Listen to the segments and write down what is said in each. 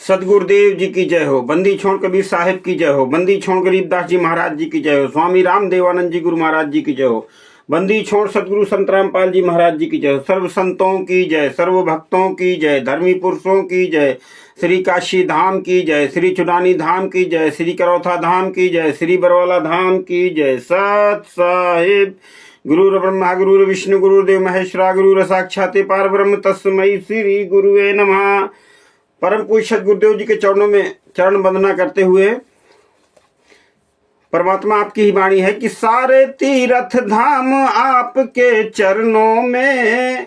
सदगुरुदेव जी की जय हो। बंदी छोड़ कबीर साहिब की जय हो। बंदी छोड़ गरीबदास जी महाराज जी की जय हो। स्वामी राम देवानंद जी गुरु महाराज जी की जय हो। बंदी छोड़ सदगुरु संत रामपाल जी महाराज जी की जय हो। सर्व संतों की जय, सर्व भक्तों की जय, धर्मी पुरुषों की जय, श्री काशी धाम की जय, श्री चुडानी धाम की जय, श्री करौथा धाम की जय, श्री बरवाला धाम की जय। सत साहिब गुरु ब्रह्मा गुरु विष्णु गुरुदेव महेश्वरा गुरु साक्षात पार ब्रह्म तस्मै श्री गुरुवे नमः। परम पूज्य गुरुदेव जी के चरणों में चरण वंदना करते हुए परमात्मा आपकी ही वाणी है कि सारे तीर्थ धाम आपके चरणों में,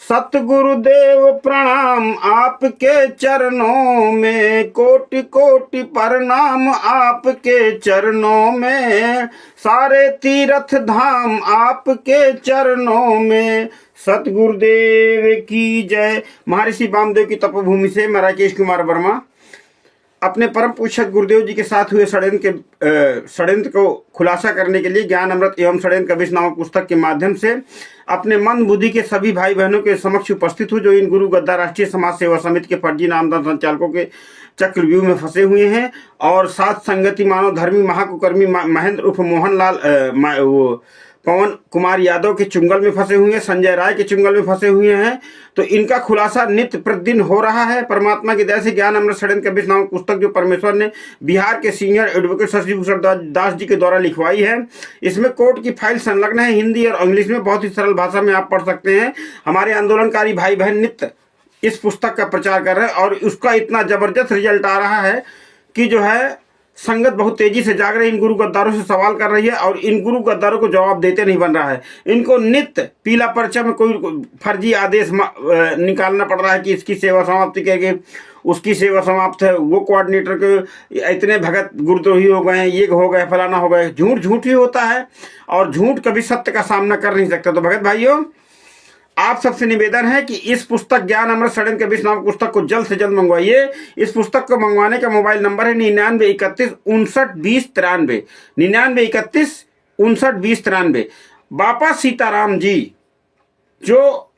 सतगुरुदेव प्रणाम आपके चरणों में, कोटि कोटि प्रणाम आपके चरणों में, सारे तीर्थ धाम आपके चरणों में, सतगुरुदेव की जय। महर्षि वामदेव की तपोभूमि से मैं राकेश कुमार वर्मा अपने परम पूज्य गुरुदेव जी के साथ हुए षड्यंत्र को खुलासा करने के लिए ज्ञान अमृत एवं षड्यंत्र कविश नामक पुस्तक के माध्यम से अपने मन बुद्धि के सभी भाई बहनों के समक्ष उपस्थित हूँ, जो इन गुरु गद्दार राष्ट्रीय समाज सेवा समिति के फर्जी नामदान संचालकों के चक्रव्यूह में फंसे हुए हैं और साथ संगति मानव धर्मी महाकुकर्मी महेंद्र उर्फ मोहनलाल पवन कुमार यादव के चुंगल में फंसे हुए हैं, संजय राय के चुंगल में फंसे हुए हैं। तो इनका खुलासा नित्य प्रतिदिन हो रहा है। परमात्मा की दया से ज्ञान अमृत षड्यंत्र कविश नामक पुस्तक जो परमेश्वर ने बिहार के सीनियर एडवोकेट शशि भूषण दास जी के द्वारा लिखवाई है, इसमें कोर्ट की फाइल संलग्न है। हिंदी और इंग्लिश में बहुत ही सरल भाषा में आप पढ़ सकते हैं। हमारे आंदोलनकारी भाई बहन नित्य इस पुस्तक का प्रचार कर रहे हैं और उसका इतना जबरदस्त रिजल्ट आ रहा है कि जो है संगत बहुत तेजी से जाग रही, इन गुरु गद्दारों से सवाल कर रही है और इन गुरु गद्दारों को जवाब देते नहीं बन रहा है। इनको नित्य पीला पर्चा में कोई फर्जी आदेश निकालना पड़ रहा है कि इसकी सेवा समाप्ति करके उसकी सेवा समाप्त है, वो कोऑर्डिनेटर के इतने भगत गुरुद्रोही हो गए हैं, ये हो गए फलाना हो गए। झूठ ही होता है और झूठ कभी सत्य का सामना कर नहीं सकता। तो भगत भाइयों, आप सबसे निवेदन है कि इस पुस्तक ज्ञान अमृत षड्यंत्र कविश नामक पुस्तक को जल्द से जल्द मंगवाइए। इस पुस्तक को मंगवाने का मोबाइल नंबर है 9931592093, 9931592093। बापा सीताराम जी जो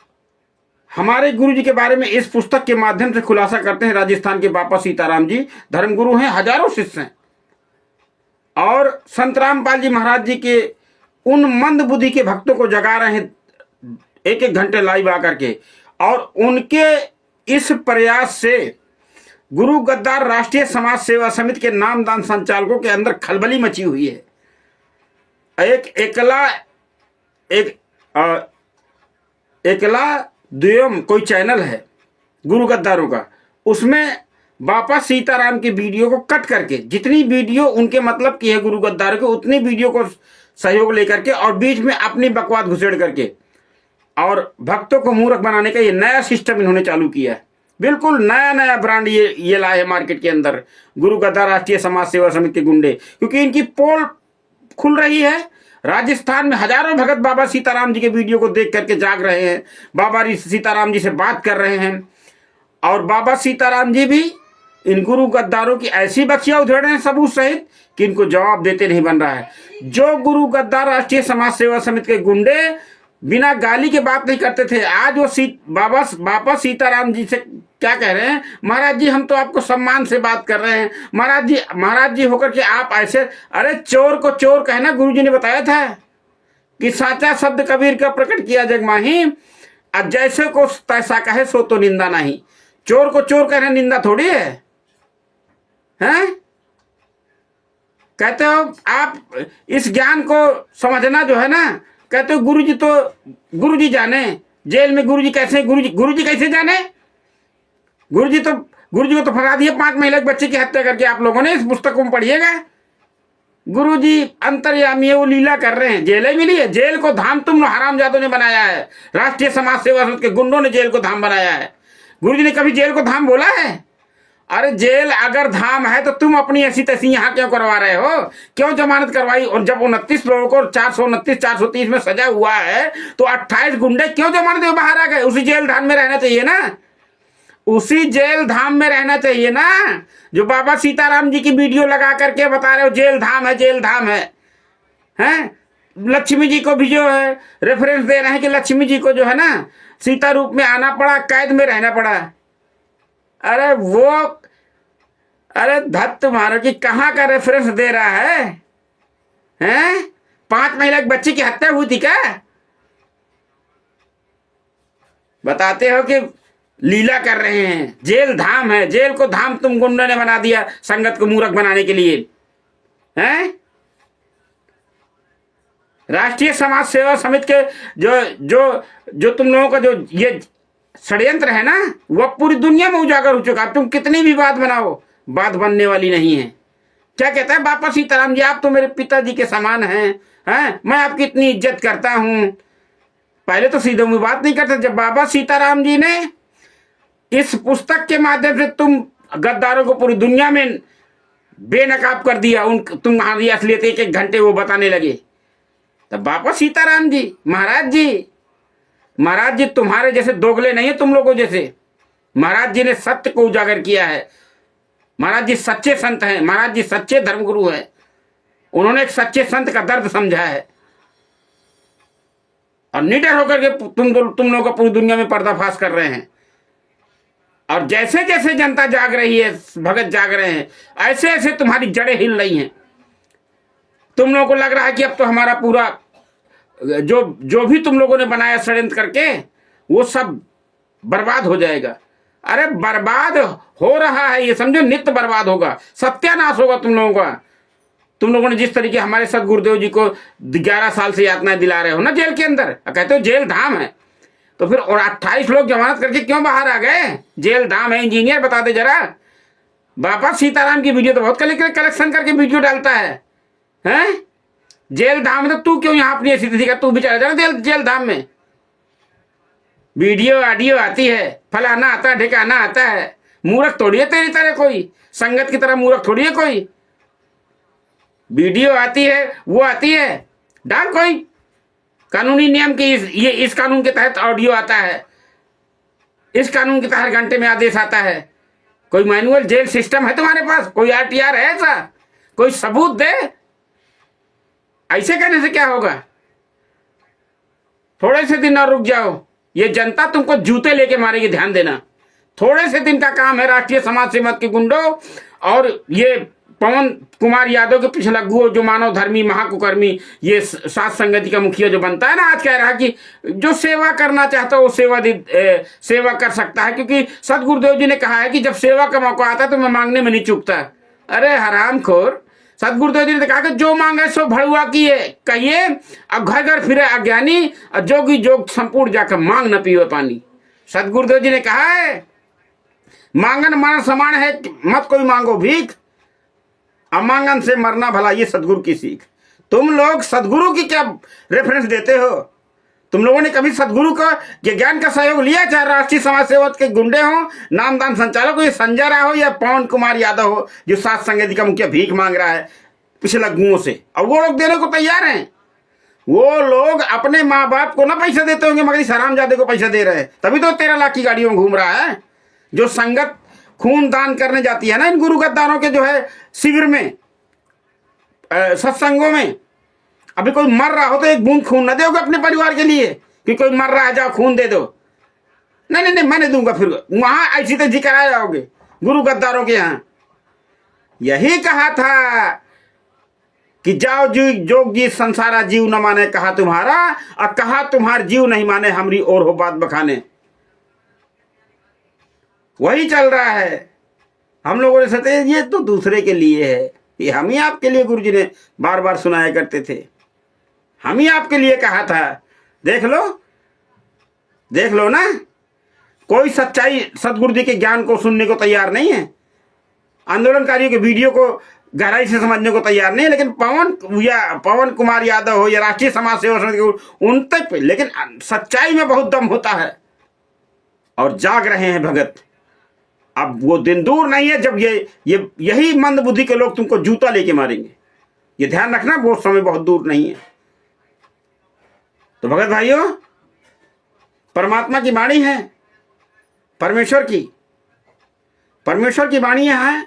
हमारे गुरु जी के बारे में इस पुस्तक के माध्यम से खुलासा करते हैं, राजस्थान के बापा सीताराम जी धर्मगुरु हैं, हजारों शिष्य हैं और संत रामपाल जी महाराज जी के उन मंद बुद्धि के भक्तों को जगा रहे हैं एक एक घंटे लाइव आकर के। और उनके इस प्रयास से गुरु गद्दार राष्ट्रीय समाज सेवा समिति के नामदान संचालकों के अंदर खलबली मची हुई है। एकला द्वयम कोई चैनल है गुरु गद्दारों का, उसमें बापा सीताराम की वीडियो को कट करके जितनी वीडियो उनके मतलब की है गुरु गद्दारों को, उतनी वीडियो को सहयोग लेकर के और बीच में अपनी बकवास घुसेड़ करके और भक्तों को मूर्ख बनाने का ये नया सिस्टम इन्होंने चालू किया है। बिल्कुल नया ब्रांड ये लाए है मार्केट के अंदर गुरु गद्दार राष्ट्रीय समाज सेवा समिति के गुंडे, क्योंकि इनकी पोल खुल रही है। राजस्थान में हजारों भगत बाबा सीताराम जी के वीडियो को देख करके जाग रहे हैं, बाबा सीताराम जी से बात कर रहे हैं और बाबा सीताराम जी भी इन गुरु गद्दारों की ऐसी बखिया उधेड़ रहे हैं सबूत सहित कि इनको जवाब देते नहीं बन रहा है। जो गुरु गद्दार राष्ट्रीय समाज सेवा समिति के गुंडे बिना गाली के बात नहीं करते थे, आज वो बाबा सीताराम जी से क्या कह रहे हैं, महाराज जी हम तो आपको सम्मान से बात कर रहे हैं, महाराज जी होकर के आप ऐसे। अरे चोर को चोर कहना गुरुजी ने बताया था कि साचा शब्द कबीर का प्रकट किया जग माही, जैसे को तैसा कहे सो तो निंदा नहीं। चोर को चोर कहना निंदा थोड़ी है, हैं? कहते हो आप इस ज्ञान को समझना जो है ना, कहते हो गुरुजी जाने जेल में, गुरुजी कैसे जाने? गुरुजी को तो फंसा दिया 5 महिला के बच्चे की हत्या करके आप लोगों ने। इस पुस्तक में पढ़िएगा, गुरुजी अंतर्यामी है, वो लीला कर रहे हैं, जेल मिली है। जेल को धाम तुम हरामजादों ने बनाया है, राष्ट्रीय समाज सेवा समिति के गुंडों ने जेल को धाम बनाया है। गुरुजी ने कभी जेल को धाम बोला है? अरे जेल अगर धाम है तो तुम अपनी ऐसी तैसी यहाँ क्यों करवा रहे हो? क्यों जमानत करवाई? और जब 29 लोगों को 429 430 में सजा हुआ है तो 28 गुंडे क्यों जमानत में बाहर आ गए? उसी जेल धाम में रहना चाहिए ना, उसी जेल धाम में रहना चाहिए ना। जो बाबा सीताराम जी की वीडियो लगा करके बता रहे हो जेल धाम है, जेल धाम है, हैं? लक्ष्मी जी को भी जो है रेफरेंस दे रहे हैं कि लक्ष्मी जी को जो है ना सीता रूप में आना पड़ा, कैद में रहना पड़ा। अरे वो अरे धत तुम्हारा कि कहाँ का रेफरेंस दे रहा है? हैं? 5 महिला की बच्ची की हत्या हुई थी क्या? बताते हो कि लीला कर रहे हैं। जेल धाम है, जेल को धाम तुम गुंडों ने बना दिया संगत को मूर्ख बनाने के लिए। हैं? राष्ट्रीय समाज सेवा समिति के जो जो जो तुम लोगों का जो ये षड्यंत्र है ना, वह पूरी दुनिया में उजागर हो चुका। तुम कितनी भी बात बनाओ, बात बनने वाली नहीं है। क्या कहता है बापा सीताराम जी, आप तो मेरे पिताजी के समान हैं, मैं आपकी इतनी इज्जत करता हूं। पहले तो सीधे मुंह बात नहीं करते। जब बाबा सीताराम जी ने इस पुस्तक के माध्यम से तुम गद्दारों को पूरी दुनिया में बेनकाब कर दिया, तुम्हारी असलियत 1-1 घंटे वो बताने लगे, तब बाबा सीताराम जी महाराज जी तुम्हारे जैसे दोगले नहीं है, तुम लोगों जैसे। महाराज जी ने सत्य को उजागर किया है। महाराज जी सच्चे संत हैं, महाराज जी सच्चे धर्मगुरु हैं। उन्होंने एक सच्चे संत का दर्द समझा है और निडर होकर के तुम लोग का पूरी दुनिया में पर्दाफाश कर रहे हैं। और जैसे जैसे जनता जाग रही है, भगत जाग रहे हैं, ऐसे ऐसे तुम्हारी जड़ें हिल रही हैं। तुम लोगों को लग रहा है कि अब तो हमारा पूरा जो भी तुम लोगों ने बनाया षड्यंत्र करके, वो सब बर्बाद हो जाएगा। अरे बर्बाद हो रहा है, ये समझो नित्य बर्बाद होगा, सत्यानाश होगा तुम लोगों का। तुम लोगों ने जिस तरीके हमारे सदगुरुदेव जी को 11 साल से यातनाएं दिला रहे हो ना जेल के अंदर, कहते हो जेल धाम है, तो फिर और 28 लोग जमानत करके क्यों बाहर आ गए? जेल धाम है। इंजीनियर बता दे जरा। बाबा सीताराम की वीडियो तो बहुत कलेक्शन करके वीडियो डालता है। जेल धाम में तो तू क्यों यहाँ अपनी स्थिति का, तू भी चला जाना जेल धाम में। वीडियो ऑडियो आती है, फलाना आता है, ढिकाना आता है। मूर्ख थोड़ी है तेरी तरह कोई, संगत की तरह मूर्ख थोड़ी है कोई। वीडियो आती है, वो आती है, डाल कोई कानूनी नियम की। इस कानून के तहत ऑडियो आता है, इस कानून के तहत घंटे में आदेश आता है। कोई मैनुअल जेल सिस्टम है तुम्हारे पास? कोई RTR है ऐसा? कोई सबूत दे। ऐसे करने से क्या होगा? थोड़े से दिन और रुक जाओ, ये जनता तुमको जूते लेके मारेगी, ध्यान देना। थोड़े से दिन का काम है राष्ट्रीय समाज सेवा के गुंडों और ये पवन कुमार यादव के पिछला गुओ जो मानव धर्मी महाकुकर्मी, ये सात संगति का मुखिया जो बनता है ना, आज कह रहा है कि जो सेवा करना चाहता है वो सेवा कर सकता है, क्योंकि सदगुरुदेव जी ने कहा है कि जब सेवा का मौका आता है तो मैं मांगने में नहीं चूकता। अरे हरामखोर, सदगुरुदेव जी ने कहा कि जो मांगे सो भड़ुआ किए कहिए, अब घर घर फिरे अज्ञानी, और जोगी जोग संपूर्ण जाकर मांग न पीवे पानी। सदगुरुदेव जी ने कहा है मांगन मरण समान है, मत कोई मांगो भीख, अमांगन से मरना भला, ये सदगुरु की सीख। तुम लोग सदगुरु की क्या रेफरेंस देते हो? तुम लोगों ने कभी सदगुरु का ज्ञान का सहयोग लिया? चाहे राष्ट्रीय समाज सेवा के गुंडे हो, नामदान संचालक हो, ये संजय राय हो या पवन कुमार यादव हो जो सात संगति का मुखिया भीख मांग रहा है पिछला गुओं से, और वो लोग देने को तैयार हैं। वो लोग अपने माँ बाप को ना पैसा देते होंगे, मगर इस हरामजादे को पैसा दे रहे हैं, तभी तो 13 लाख की गाड़ियों में घूम रहा है। जो संगत खून दान करने जाती है ना इन गुरु गद्दारों के जो है शिविर में, सत्संगों में, अभी कोई मर रहा हो तो एक बूंद खून न दोगे अपने परिवार के लिए कि कोई मर रहा है जाओ खून दे दो? नहीं नहीं नहीं, मैं नहीं दूंगा। फिर वहां ऐसी तेजी कराए जाओगे गुरु गद्दारों के यहां। यही कहा था कि जाओ जी जोग जी संसारा जीव न माने कहा तुम्हारा, और कहा तुम्हार जीव नहीं माने हमरी और हो बात बखाने। वही चल रहा है। हम लोगों ने सोचे ये तो दूसरे के लिए है, ये हम ही आपके लिए गुरु जी ने बार बार सुनाया करते थे, हम ही आपके लिए कहा था। देख लो ना, कोई सच्चाई सदगुरु जी के ज्ञान को सुनने को तैयार नहीं है, आंदोलनकारियों के वीडियो को गहराई से समझने को तैयार नहीं है। लेकिन पवन कुमार यादव हो या राष्ट्रीय समाज सेवा समिति, उन तक लेकिन सच्चाई में बहुत दम होता है और जाग रहे हैं भगत। अब वो दिन दूर नहीं है जब यही मंद बुद्धि के लोग तुमको जूता लेके मारेंगे। ये ध्यान रखना, वो समय बहुत दूर नहीं है। तो भगत भाइयों, परमात्मा की वाणी है, परमेश्वर की वाणी है,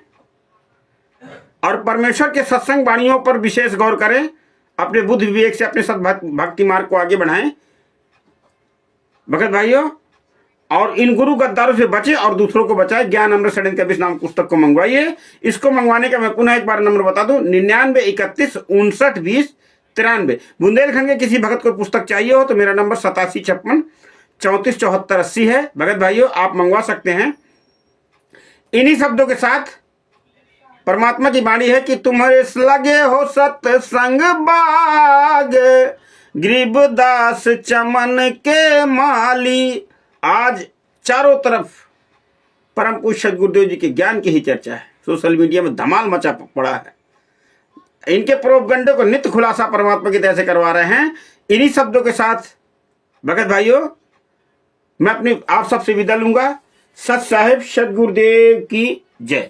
और परमेश्वर के सत्संग वाणियों पर विशेष गौर करें, अपने बुद्धि विवेक से अपने सद्भक्ति मार्ग को आगे बढ़ाएं। भगत भाइयों, और इन गुरु गद्दारों से बचे और दूसरों को बचाए। ज्ञान अमृत षड्यंत्र का 20 नाम पुस्तक को मंगवाइए। इसको मंगवाने का मैं पुनः एक बार नंबर बता दूं, 99 31 59 20 93। बुंदेलखंड के किसी भगत को पुस्तक चाहिए हो तो मेरा नंबर 87 56 34 74 80 है। भगत भाइयों, आप मंगवा सकते हैं। इन्हीं शब्दों के साथ परमात्मा की वाणी है कि तुम्हारे लगे हो सत्संग बाग, गरीबदास चमन के माली। आज चारों तरफ परम पूज्य सदगुरुदेव जी के ज्ञान की ही चर्चा है। सोशल मीडिया में धमाल मचा पड़ा है। इनके प्रोपगंडे को नित्य खुलासा परमात्मा की तरह से करवा रहे हैं। इन्हीं शब्दों के साथ भगत भाइयों, मैं अपनी आप सबसे विदा लूंगा। सत साहिब सदगुरुदेव की जय।